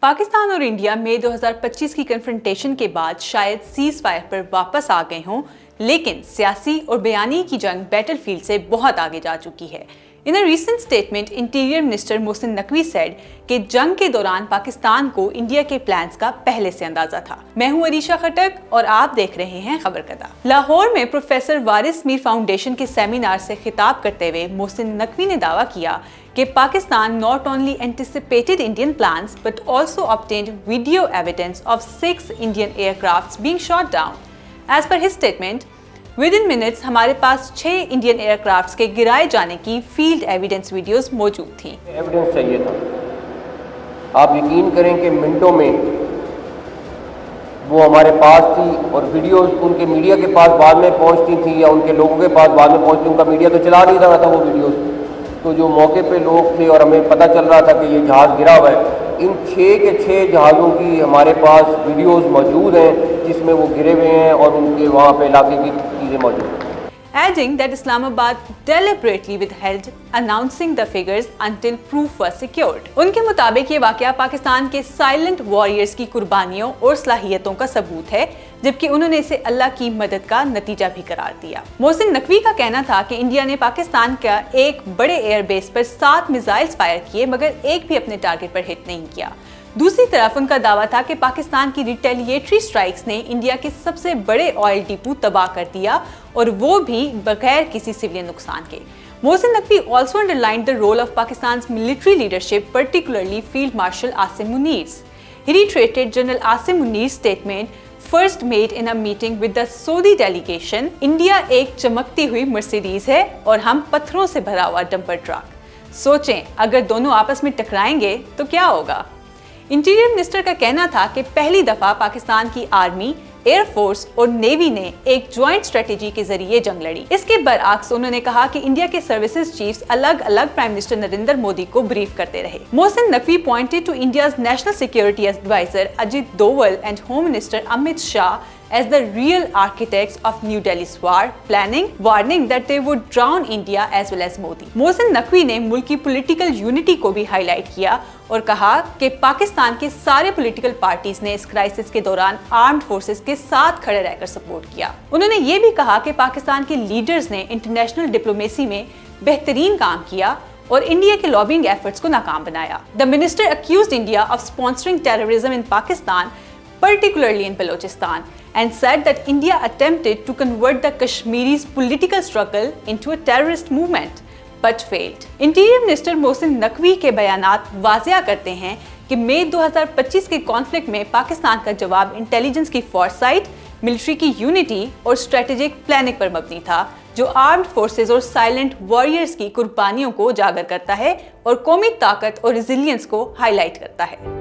पाकिस्तान और इंडिया मई 2025 की कन्फ्रंटेशन के बाद शायद सीज फायर पर वापस आ गए हों, लेकिन सियासी और बयानी की जंग बैटलफील्ड से बहुत आगे जा चुकी है। In a recent statement, interior minister Mohsin Naqvi said कि जंग के दौरान पाकिस्तान को इंडिया के प्लान्स का पहले से अंदाजा था। मैं हूं अरीशा खटक और आप देख रहे हैं खबर कदा। लाहौर में प्रोफेसर वारिस मीर फाउंडेशन के सेमिनार से खिताब करते हुए मोहसिन नकवी ने दावा किया कि Pakistan not only anticipated Indian plans but also obtained video evidence of 6 Indian aircrafts being shot down. As per his statement, within minutes हमारे पास 6 इंडियन एयरक्राफ्ट्स के गिराए जाने की फील्ड एविडेंस वीडियोस मौजूद थी। एविडेंस चाहिए था। आप यकीन करें कि मिनटों में वो हमारे पास थी और वीडियोस उनके मीडिया के पास बाद में पहुंचती थी या उनके लोगों के पास बाद में पहुंचती। उनका मीडिया तो चला नहीं रहा था वो वीडियोस, तो जो मौके पे लोग थे और हमें पता चल रहा था कि ये जहाज़ गिरा हुआ है, इन 6 के 6 जहाज़ों की हमारे पास वीडियोस मौजूद हैं जिसमें वो गिरे हुए हैं और उनके वहाँ पे इलाके की चीज़ें मौजूद हैं। Adding that Islamabad deliberately withheld announcing the figures until proof was secured. उनके मुताबिक ये वाकया पाकिस्तान के साइलेंट वॉरियर्स की कुर्बानियों और सलाहियतों का सबूत है, जबकि उन्होंने इसे अल्लाह की मदद का नतीजा भी करार दिया। मोहसिन नकवी का कहना था कि इंडिया ने पाकिस्तान का एक बड़े एयरबेस पर 7 मिसाइल्स फायर किए, मगर एक भी अपने टारगेट पर हिट नहीं किया। दूसरी तरफ उनका दावा था कि पाकिस्तान की रिटेलिएटरी स्ट्राइक्स ने इंडिया के सबसे बड़े ऑयल डिपो तबाह कर दिया, और वो भी बगैर किसी सिविलियन नुकसान के। Mohsin Naqvi also underlined the role of Pakistan's military leadership, particularly Field Marshal Asim Munir's. He reiterated General Asim Munir's statement first made in a meeting with the Saudi delegation. India एक चमकती हुई मर्सिडीज है और हम पत्थरों से भरा हुआ डंपर ट्रक। सोचें, अगर दोनों आपस में टकराएंगे तो क्या होगा। इंटीरियर मिनिस्टर का कहना था कि पहली दफा पाकिस्तान की आर्मी, एयर फोर्स और नेवी ने एक ज्वाइंट स्ट्रेटेजी के जरिए जंग लड़ी। इसके बरअक्स उन्होंने कहा कि इंडिया के सर्विसेज चीफ्स अलग अलग प्राइम मिनिस्टर नरेंद्र मोदी को ब्रीफ करते रहे। Mohsin Naqvi pointed to India's national security adviser Ajit Doval and home minister Amit Shah as the real architects of New Delhi's war planning, warning that they would drown India as well as Modi. Mohsin Naqvi ने मुल्क की political unity को भी highlight किया और कहा कि पाकिस्तान के सारे पॉलिटिकल पार्टीज ने इस क्राइसिस के दौरान आर्म्ड फोर्सेस के साथ खड़े रहकर सपोर्ट किया। उन्होंने ये भी कहा कि पाकिस्तान के लीडर्स ने इंटरनेशनल डिप्लोमेसी में बेहतरीन काम किया और इंडिया के लॉबिंग एफर्ट्स को नाकाम बनाया। The minister accused India of sponsoring terrorism in Pakistan, particularly in Balochistan, and said that India attempted to convert the Kashmiris' political struggle into a terrorist movement, but failed. Interior minister Mohsin Naqvi के बयानात वाज़िया करते हैं कि मई 2025 के conflict में पाकिस्तान का जवाब intelligence की foresight, military की यूनिटी और स्ट्रेटेजिक प्लानिंग पर मबनी था, जो आर्म्ड फोर्सेस और साइलेंट वॉरियर्स की कुर्बानियों को उजागर करता है और कौमी ताकत और रेजिलियंस को हाईलाइट करता है।